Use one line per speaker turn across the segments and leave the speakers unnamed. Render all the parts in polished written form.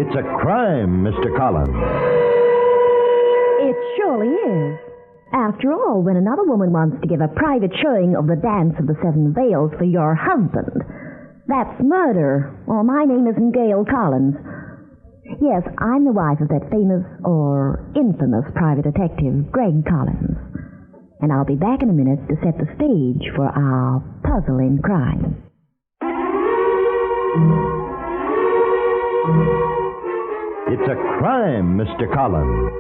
It's a crime, Mr. Collins.
It surely is. After all, when another woman wants to give a private showing of the Dance of the Seven Veils for your husband, that's murder. Or my name isn't Gail Collins. Yes, I'm the wife of that famous, or infamous, private detective, Greg Collins. And I'll be back in a minute to set the stage for our puzzling crime.
It's a crime, Mr. Collins.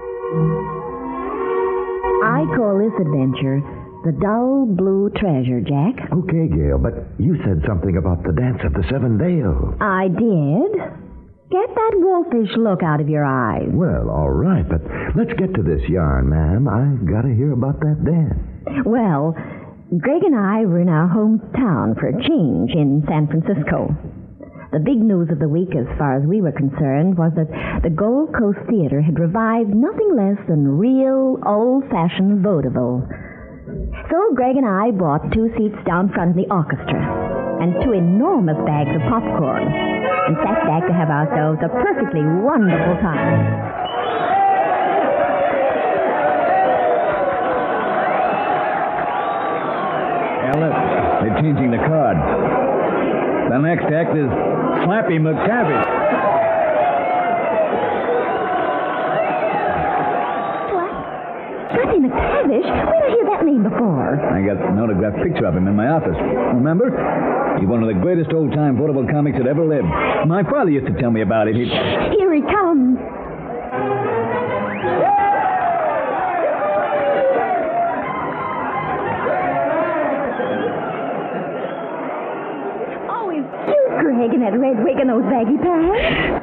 I call this adventure the dull blue treasure, Jack.
Okay, Gail, but you said something about the Dance of the Seven Veils.
I did. Get that wolfish look out of your eyes.
Well, all right, but let's get to this yarn, ma'am. I've got to hear about that dance.
Well, Greg and I were in our hometown for a change in San Francisco. The big news of the week, as far as we were concerned, was that the Gold Coast Theater had revived nothing less than real, old-fashioned vaudeville. So Greg and I bought 2 seats down front of the orchestra and 2 enormous bags of popcorn and sat back to have ourselves a perfectly wonderful time.
Now look, they're changing the card. The next act is Slappy McTavish.
Slappy McTavish? Where did I hear that name before?
I got an autographed picture of him in my office. Remember? He's one of the greatest old-time vaudeville comics that ever lived. My father used to tell me about it.
Here he comes. Oh, he's cute, Greg, in that red wig and those baggy pants.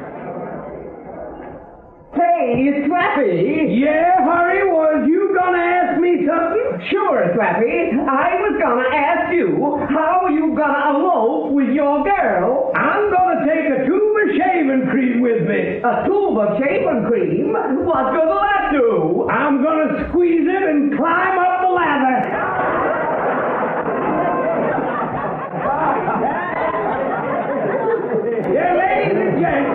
Hey, Slappy. Yeah, Harry, was you gonna ask me something? Sure, Slappy. I was gonna ask you, how you gonna elope with your girl? I'm gonna take a tube of shaving cream with me. A tube of shaving cream? What good'll that do? I'm gonna squeeze it and climb up the ladder. Yeah, ladies and gents,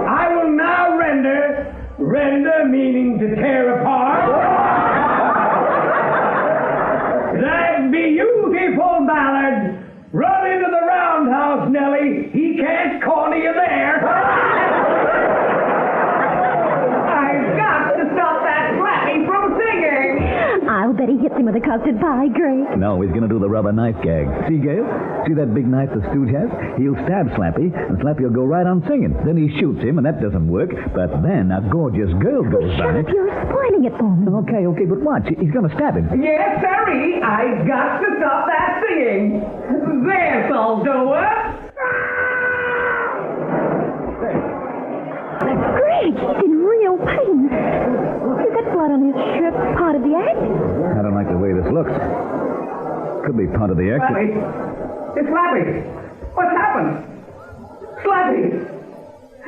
I will now render meaning to tear apart. That beautiful ballad. Run into the roundhouse, Nellie. He can't corner you there. I've got to stop that Slappy from singing.
I'll bet he hits him with a custard pie, Greg.
No, he's going to do the rubber knife gag. See, Gail? See that big knife the stooge has? He'll stab Slappy, and Slappy will go right on singing. Then he shoots him, and that doesn't work. But then a gorgeous girl goes
Shut
by.
up, you're spoiling it for me.
Okay, but watch. He's going to stab him.
Yes, sirree. I've got to stop that singing. This'll do it.
Greg, he's in real pain. Is that blood on his shirt part of the act?
I don't like the way this looks. Could be part of the act.
Slappy. It's Slappy. What's happened? Slappy.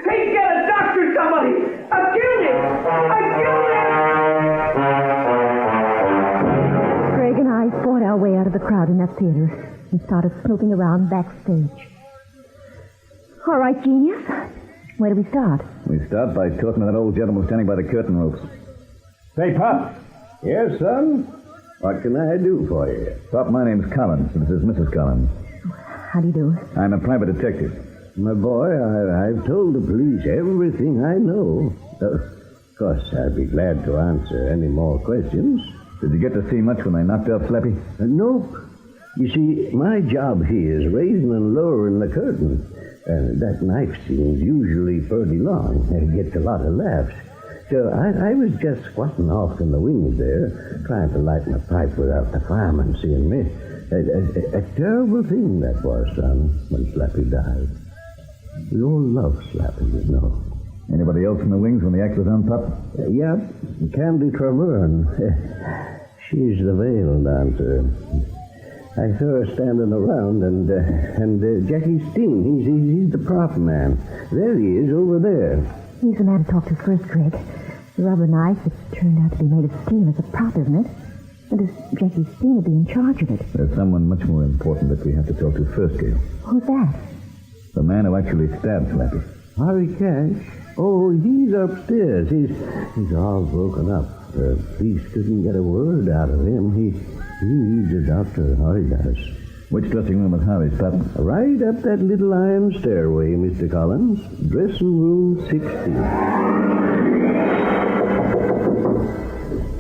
Hey, get a doctor, somebody. I've killed him. I've killed him.
Greg and I fought our way out of the crowd in that theater and started snooping around backstage. All right, genius. Where do we start?
We start by talking to that old gentleman standing by the curtain ropes.
Say, Pop. Yes, son? What can I do for you?
Pop, my name's Collins. This is Mrs. Collins.
How do you do?
I'm a private detective.
My boy, I've told the police everything I know. Of course, I'd be glad to answer any more questions.
Did you get to see much when they knocked off Slappy?
Nope. You see, my job here is raising and lowering the curtain. That knife scene's usually pretty long. It gets a lot of laughs. So I was just squatting off in the wings there, trying to light my pipe without the fireman seeing me. A terrible thing that was, son, when Slappy died. We all love Slappy, you know.
Anybody else in the wings when the act was on, Pop?
Yep, Candy Tremorne. She's the veil dancer. I saw her standing around, and Jackie Steen, he's the prop man. There he is, over there.
He's the man to talk to first, Greg. The rubber knife that turned out to be made of steel is a prop, isn't it? And does Jackie Steen be in charge of it?
There's someone much more important that we have to talk to first, Gail.
Who's that?
The man who actually stabbed Slappy.
Harry Cash? Oh, he's upstairs. He's all broken up. Police couldn't get a word out of him. He needs a doctor. Harry does.
Which dressing room is Harry's, Pap?
Right up that little iron stairway, Mr. Collins. Dressing room 60.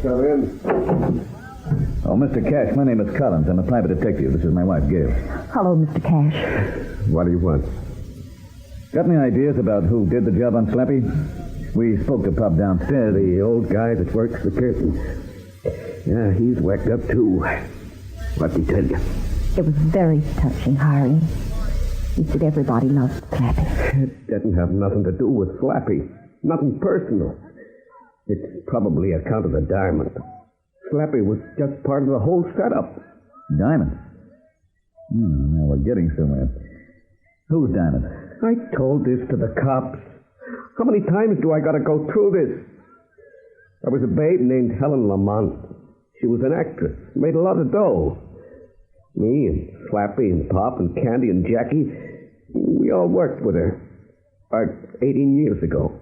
Come in.
Oh, Mr. Cash, my name is Collins. I'm a private detective. This is my wife, Gail.
Hello, Mr. Cash.
What do you want?
Got any ideas about who did the job on Slappy? We spoke to Pop downstairs.
The old guy that works the curtain. Yeah, he's whacked up, too. What'd he tell you?
It was very touching, Harry. He said everybody loved Slappy.
It didn't have nothing to do with Slappy. Nothing personal. It's probably account of the diamond. Slappy was just part of the whole setup.
Diamond? Now we're getting somewhere. Who's Diamond?
I told this to the cops. How many times do I got to go through this? There was a babe named Helen Lamont. She was an actress. Made a lot of dough. Me and Slappy and Pop and Candy and Jackie, we all worked with her. 18 years ago.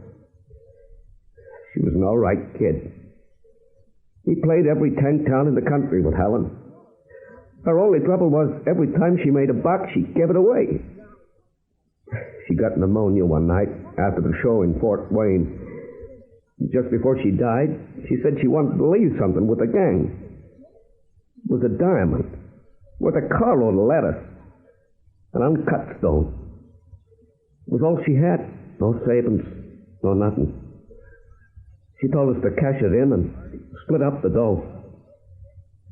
She was an all right kid. We played every tank town in the country with Helen. Her only trouble was every time she made a buck, she gave it away. She got pneumonia one night after the show in Fort Wayne. Just before she died, she said she wanted to leave something with the gang. It was a diamond with a carload of lettuce, an uncut stone. It was all she had. No savings, no nothing. She told us to cash it in and split up the dough.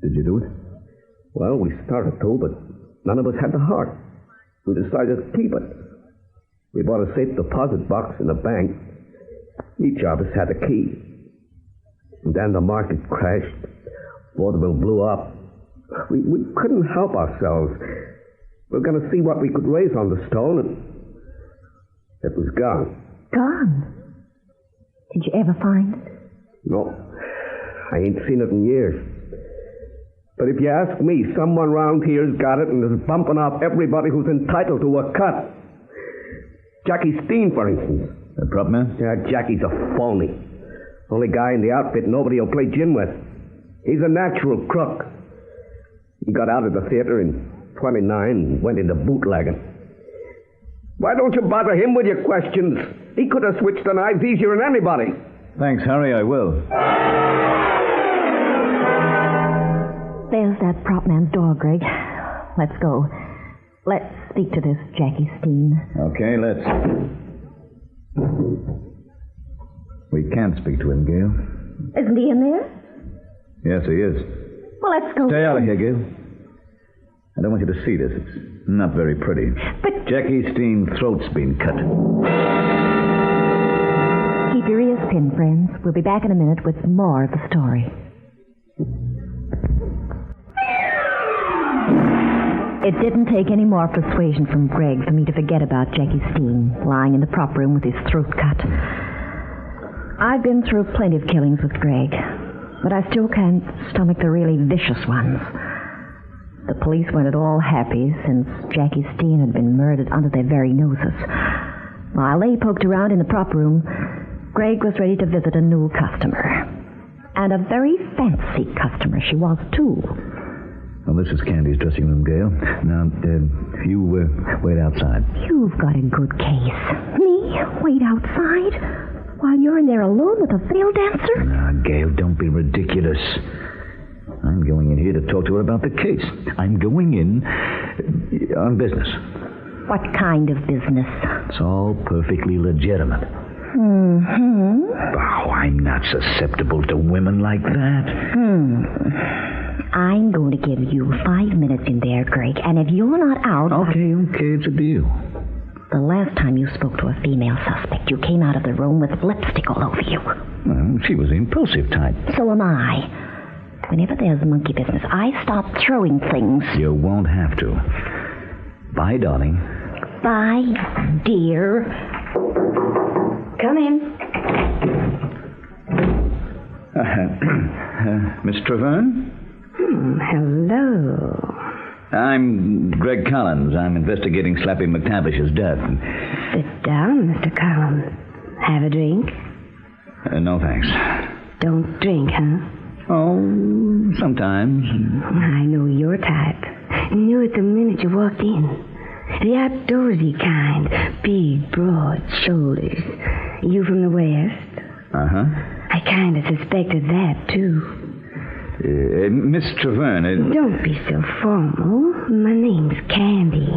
Did you do it?
Well, we started to, but none of us had the heart. We decided to keep it. We bought a safe deposit box in the bank. Each of us had a key. And then the market crashed. Both of them blew up. We couldn't help ourselves. We were going to see what we could raise on the stone, and it was gone.
Gone? Did you ever find it?
No, I ain't seen it in years. But if you ask me, someone round here's got it and is bumping off everybody who's entitled to a cut. Jackie Steen, for instance.
The prop man?
Yeah, Jackie's a phony. Only guy in the outfit nobody will play gin with. He's a natural crook. He got out of the theater in 29 and went into bootlegging. Why don't you bother him with your questions? He could have switched the knives easier than anybody.
Thanks, Harry, I will.
There's that prop man's door, Greg. Let's go. Let's speak to this Jackie Steen.
Okay, let's. We can't speak to him, Gail.
Isn't he in there?
Yes, he is.
Well, let's go.
Stay out of here, Gail. I don't want you to see this. It's not very pretty.
But
Jackie Steen's throat's been cut.
keep your ears pinned, friends. We'll be back in a minute with more of the story. It didn't take any more persuasion from Greg for me to forget about Jackie Steen lying in the prop room with his throat cut. I've been through plenty of killings with Greg, but I still can't stomach the really vicious ones. The police weren't at all happy since Jackie Steen had been murdered under their very noses. While they poked around in the prop room, Greg was ready to visit a new customer. And a very fancy customer she was, too.
Well, this is Candy's dressing room, Gail. Now, you wait outside.
You've got a good case. Me? Wait outside? While you're in there alone with a veil dancer?
Now, Gail, don't be ridiculous. I'm going in here to talk to her about the case. I'm going in on business.
What kind of business?
It's all perfectly legitimate.
Mm-hmm.
Oh, I'm not susceptible to women like that.
I'm going to give you 5 minutes in there, Greg, and if you're not out...
Okay, it's a deal.
The last time you spoke to a female suspect, you came out of the room with lipstick all over you.
Well, she was the impulsive type.
So am I. Whenever there's monkey business, I stop throwing things.
You won't have to. Bye, darling.
Bye, dear. Come in.
Miss Treverne?
Hello.
I'm Greg Collins. I'm investigating Slappy McTavish's death.
Sit down, Mr. Collins. Have a drink?
No, thanks.
Don't drink, huh?
Oh, sometimes.
I know your type. Knew it the minute you walked in. The outdoorsy kind. Big, broad shoulders. You from the West?
Uh-huh.
I kind of suspected that, too.
Miss Treverne...
Don't be so formal. My name's Candy.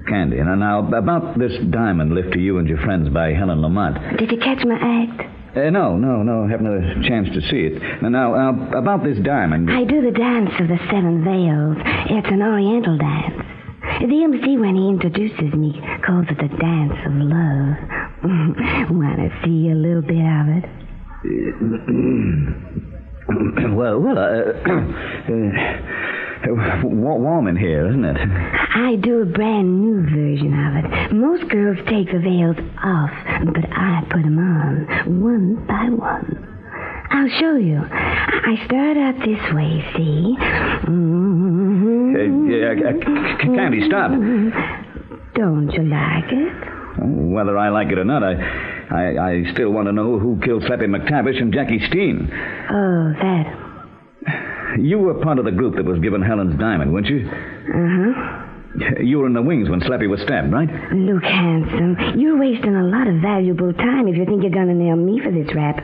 Candy. Now, about this diamond lift to you and your friends by Helen Lamont.
Did you catch my act?
No. Haven't had a chance to see it. Now, about this diamond...
I do the dance of the seven veils. It's an oriental dance. The MC, when he introduces me, calls it the dance of love. Want to see a little bit of it?
Warm in here, isn't it?
I do a brand new version of it. Most girls take the veils off, but I put them on, one by one. I'll show you. I start out this way, see?
Candy, stop.
Don't you like it?
Whether I like it or not, I still want to know who killed Slappy McTavish and Jackie Steen.
Oh, that.
You were part of the group that was given Helen's diamond, weren't you?
Uh-huh.
You were in the wings when Slappy was stabbed, right?
Look, handsome, you're wasting a lot of valuable time if you think you're going to nail me for this rap.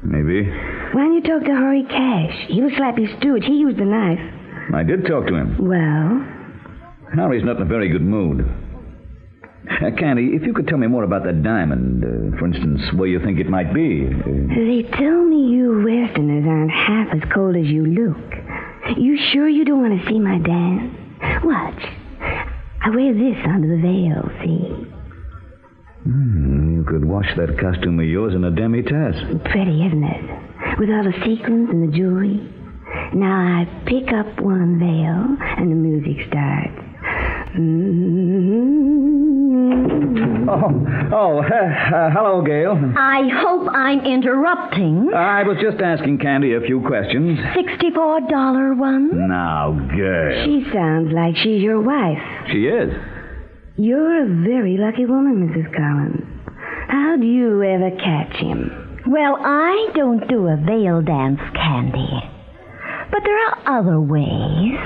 Maybe.
Why don't you talk to Harry Cash? He was Slappy's steward. He used the knife.
I did talk to him.
Well?
Harry's not in a very good mood. Candy, if you could tell me more about that diamond, for instance, where you think it might be.
They tell me you Westerners aren't half as cold as you look. You sure you don't want to see my dance? Watch. I wear this under the veil, see?
You could wash that costume of yours in a demi-tasse.
Pretty, isn't it? With all the sequins and the jewelry. Now I pick up one veil, and the music starts.
Hello, Gail.
I hope I'm interrupting.
I was just asking Candy a few questions.
$64 one?
Now, girl.
She sounds like she's your wife.
She is.
You're a very lucky woman, Mrs. Collins. How'd you ever catch him?
Well, I don't do a veil dance, Candy. But there are other ways.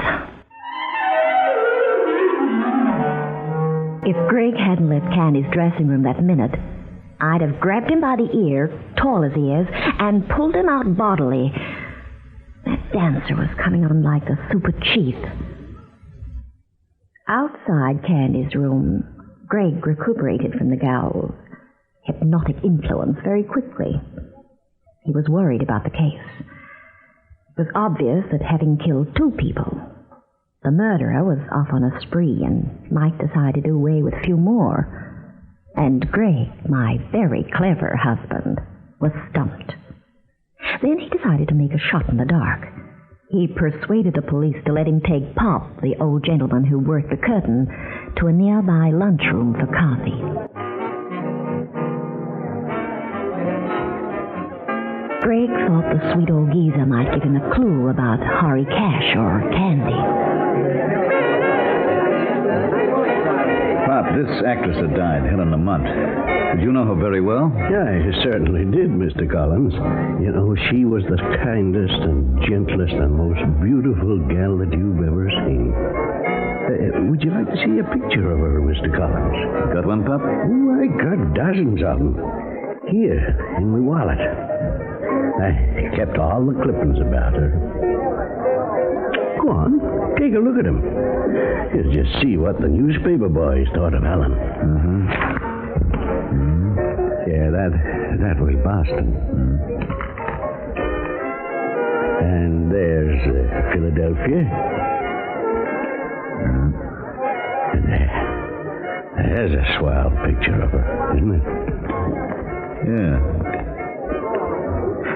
If Greg hadn't left Candy's dressing room that minute, I'd have grabbed him by the ear, tall as he is, and pulled him out bodily. That dancer was coming on like the super chief. Outside Candy's room, Greg recuperated from the gal's hypnotic influence very quickly. He was worried about the case. It was obvious that having killed 2 people, the murderer was off on a spree and might decide to do away with a few more. And Greg, my very clever husband, was stumped. Then he decided to make a shot in the dark. He persuaded the police to let him take Pop, the old gentleman who worked the curtain, to a nearby lunchroom for coffee. Greg thought the sweet old geezer might give him a clue about Harry Cash or Candy.
Pop, this actress that died, Helen Lamont. Did you know her very well?
Yeah, I certainly did, Mr. Collins. You know, she was the kindest and gentlest and most beautiful gal that you've ever seen. Would you like to see a picture of her, Mr. Collins?
Got one, Pop?
Oh, I got dozens of them. Here, in my wallet. I kept all the clippings about her. Go on, take a look at them. You'll just see what the newspaper boys thought of Helen. Yeah, that was Boston. And there's Philadelphia. And there's a swell picture of her, isn't it?
Yeah.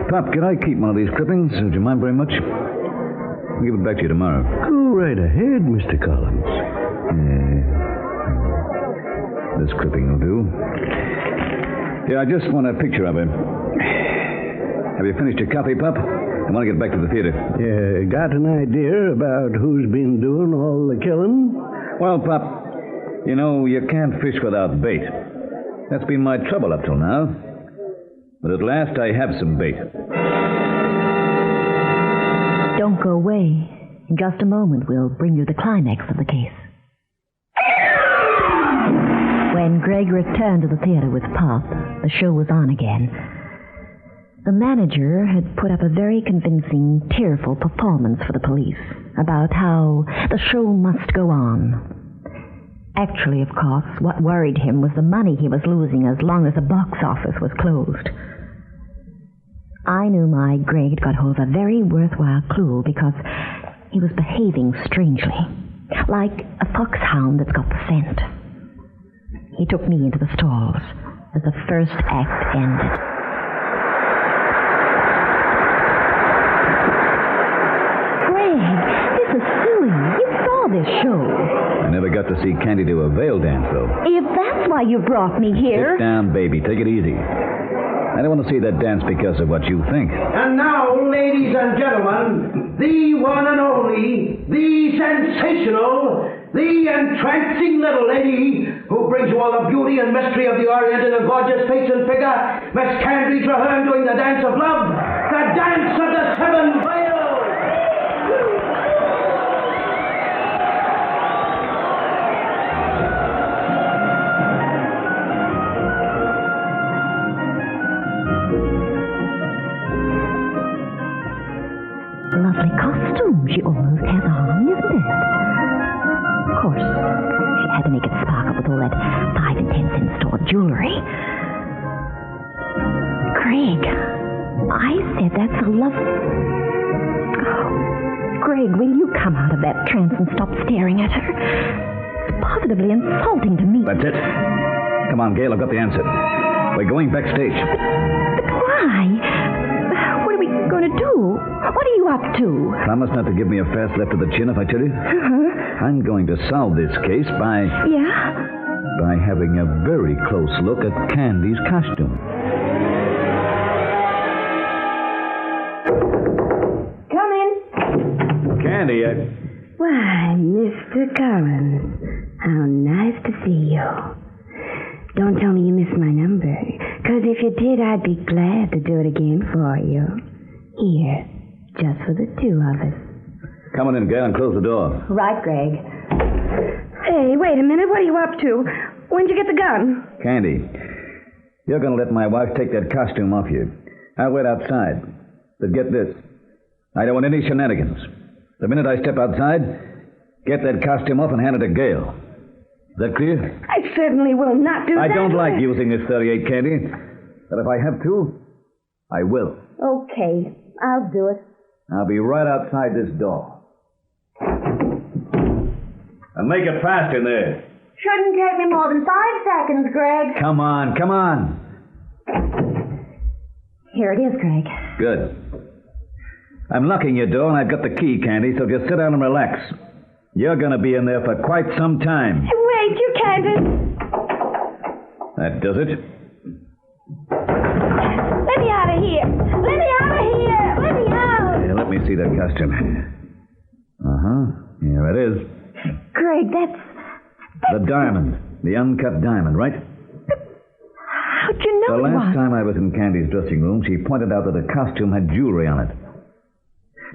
Pop, could I keep one of these clippings? Would you mind very much? I'll give it back to you tomorrow.
Go right ahead, Mr. Collins.
Yeah. This clipping will do. Yeah, I just want a picture of her. Have you finished your coffee, Pop? I want to get back to the theater.
You got an idea about who's been doing all the killing?
Well, Pop, you know, you can't fish without bait. That's been my trouble up till now. But at last I have some bait.
Don't go away. In just a moment, we'll bring you the climax of the case. When Greg returned to the theater with Pop, the show was on again. The manager had put up a very convincing, tearful performance for the police about how the show must go on. Actually, of course, what worried him was the money he was losing as long as the box office was closed. I knew my Greg had got hold of a very worthwhile clue because he was behaving strangely, like a foxhound that's got the scent. He took me into the stalls as the first act ended. Greg, this is silly. You saw this show.
I never got to see Candy do a veil dance, though.
If that's why you brought me here...
Sit down, baby. Take it easy. I don't want to see that dance because of what you think.
And now, ladies and gentlemen, the one and only, the sensational, the entrancing little lady who brings you all the beauty and mystery of the Orient in a gorgeous face and figure, Miss Candy Traherne doing the dance of love, the dance of the seven veils.
Lovely costume she almost has on, isn't it? Of course, she had to make it sparkle with all that 5 and 10 cent store jewelry. Greg, I said that's a love... Oh, Greg, will you come out of that trance and stop staring at her? It's positively insulting to me.
That's it. Come on, Gail, I've got the answer. We're going backstage.
But why? What are we going to do? What are you up to?
Promise not to give me a fast left to the chin if I tell you.
Uh-huh.
I'm going to solve this case by having a very close look at Candy's costume.
Come in.
Candy,
Why, Mr. Collins, how nice to see you. Don't tell me you missed my number, because if you did, I'd be glad to do it again for you. Here, just for the two of us.
Come on in, Gail, and close the door.
Right, Greg.
Hey, wait a minute. What are you up to? When'd you get the gun?
Candy, you're going to let my wife take that costume off you. I'll wait outside. But get this. I don't want any shenanigans. The minute I step outside, get that costume off and hand it to Gail. Is that clear?
I certainly will not do that.
I don't like using this 38, Candy. But if I have to, I will.
Okay, I'll do it.
I'll be right outside this door. And make it fast in there.
Shouldn't take me more than 5 seconds, Greg.
Come on.
Here it is, Greg.
Good. I'm locking your door, and I've got the key, Candy, so just sit down and relax. You're going to be in there for quite some time.
Wait, you can't.
That does it.
Let me out of here. Let me out of here. Let me out.
Yeah, let me see that costume. Here it is.
Greg, that's...
The diamond. The uncut diamond, right?
How'd you know
The
it
last
was?
time I was in Candy's dressing room, she pointed out that the costume had jewelry on it.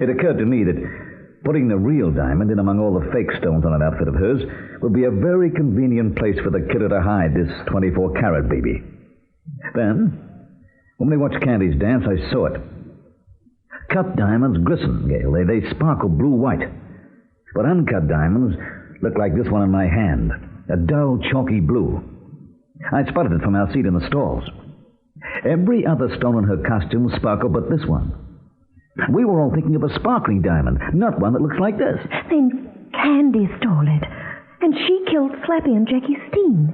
It occurred to me that putting the real diamond in among all the fake stones on an outfit of hers would be a very convenient place for the killer to hide this 24-carat baby. Then, when we watched Candy's dance, I saw it. Cut diamonds glisten, Gail. They sparkle blue-white. But uncut diamonds look like this one in my hand, a dull, chalky blue. I spotted it from our seat in the stalls. Every other stone in her costume sparkled but this one. We were all thinking of a sparkling diamond, not one that looks like this.
Then Candy stole it. And she killed Slappy and Jackie Steen.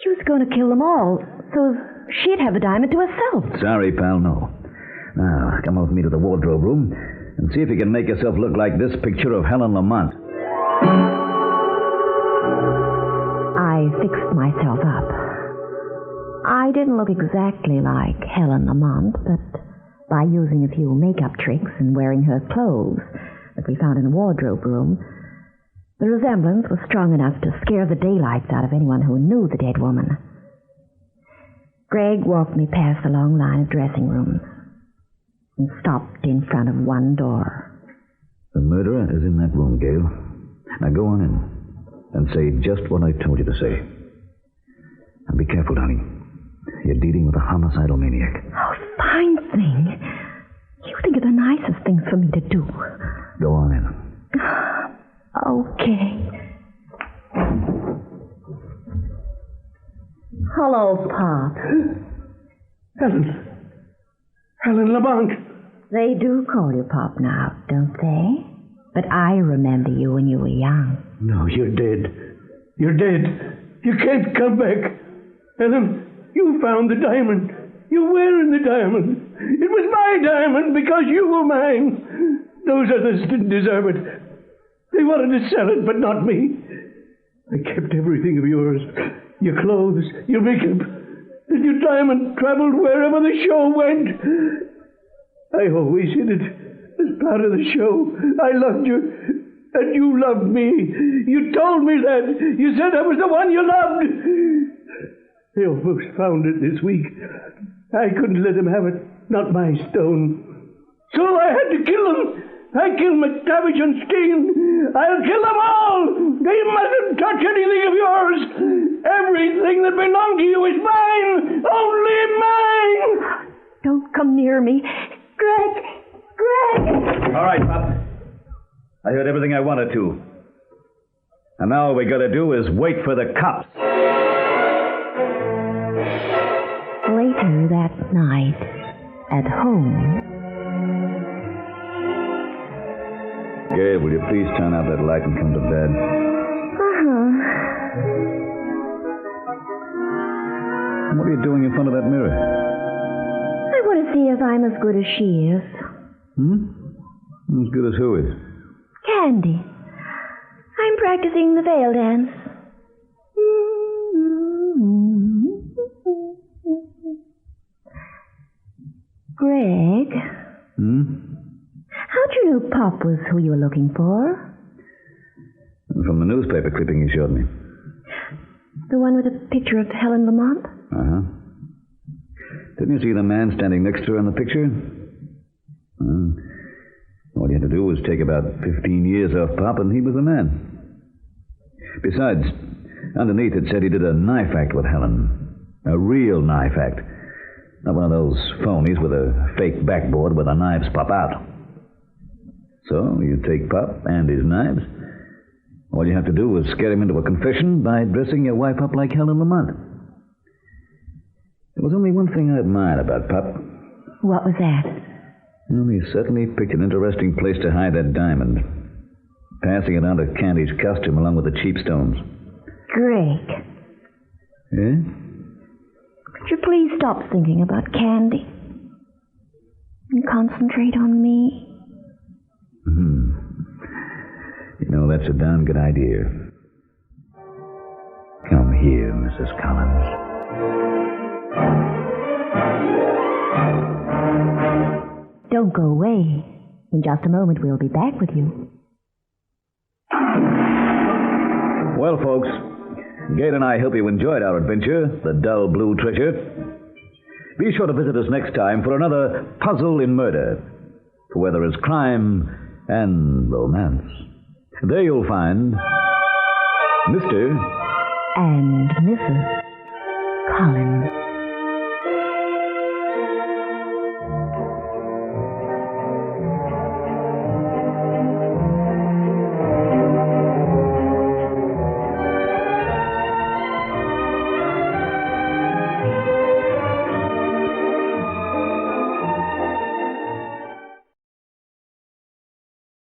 She was going to kill them all, so she'd have the diamond to herself.
Sorry, pal, no. Now, come with me to the wardrobe room and see if you can make yourself look like this picture of Helen Lamont.
I fixed myself up. I didn't look exactly like Helen Lamont, but by using a few makeup tricks and wearing her clothes that we found in the wardrobe room, the resemblance was strong enough to scare the daylights out of anyone who knew the dead woman. Greg walked me past the long line of dressing rooms and stopped in front of one door.
The murderer is in that room, Gail. Now go on in and say just what I told you to say. And be careful, honey. You're dealing with a homicidal maniac.
Oh, fine thing. You think of the nicest things for me to do.
Go on in.
Okay. Hello, Pop.
Helen Lamont.
They do call you Pop now, don't they? But I remember you when you were young.
No, you're dead. You're dead. You can't come back. Helen, you found the diamond. You're wearing the diamond. It was my diamond because you were mine. Those others didn't deserve it. They wanted to sell it, but not me. I kept everything of yours. Your clothes, your makeup, and your diamond traveled wherever the show went. I always hid it as part of the show. I loved you, and you loved me. You told me that. You said I was the one you loved. They almost found it this week. I couldn't let them have it. Not my stone. So I had to kill them. I killed McTavish and Steen. I'll kill them all. They mustn't touch anything of yours. Everything that belonged to you is mine. Only mine.
Don't come near me. Greg!
All right, Pop. I heard everything I wanted to. And now all we gotta do is wait for the cops.
Later that night, at home...
Gail, will you please turn out that light and come to bed? What are you doing in front of that mirror?
I want to see if I'm as good as she is.
As good as who is?
Candy. I'm practicing the veil dance. Greg? How'd you know Pop was who you were looking for?
From the newspaper clipping you showed me.
The one with a picture of Helen Lamont?
Uh-huh. Didn't you see the man standing next to her in the picture? All you had to do was take about 15 years off Pop, and he was the man. Besides, underneath it said he did a knife act with Helen. A real knife act. Not one of those phonies with a fake backboard where the knives pop out. So, you take Pop and his knives. All you have to do is scare him into a confession by dressing your wife up like Helen Lamont. There was only one thing I admired about Pop.
What was that?
Well, he certainly picked an interesting place to hide that diamond. Passing it onto Candy's costume along with the cheap stones.
Greg.
Yeah?
Could you please stop thinking about Candy? And concentrate on me?
You know, that's a darn good idea. Come here, Mrs. Collins.
Don't go away. In just a moment, we'll be back with you.
Well, folks, Gale and I hope you enjoyed our adventure, The Dull Blue Treasure. Be sure to visit us next time for another Puzzle in Murder, for where there is crime and romance. There you'll find Mr.
And Mrs. Collins.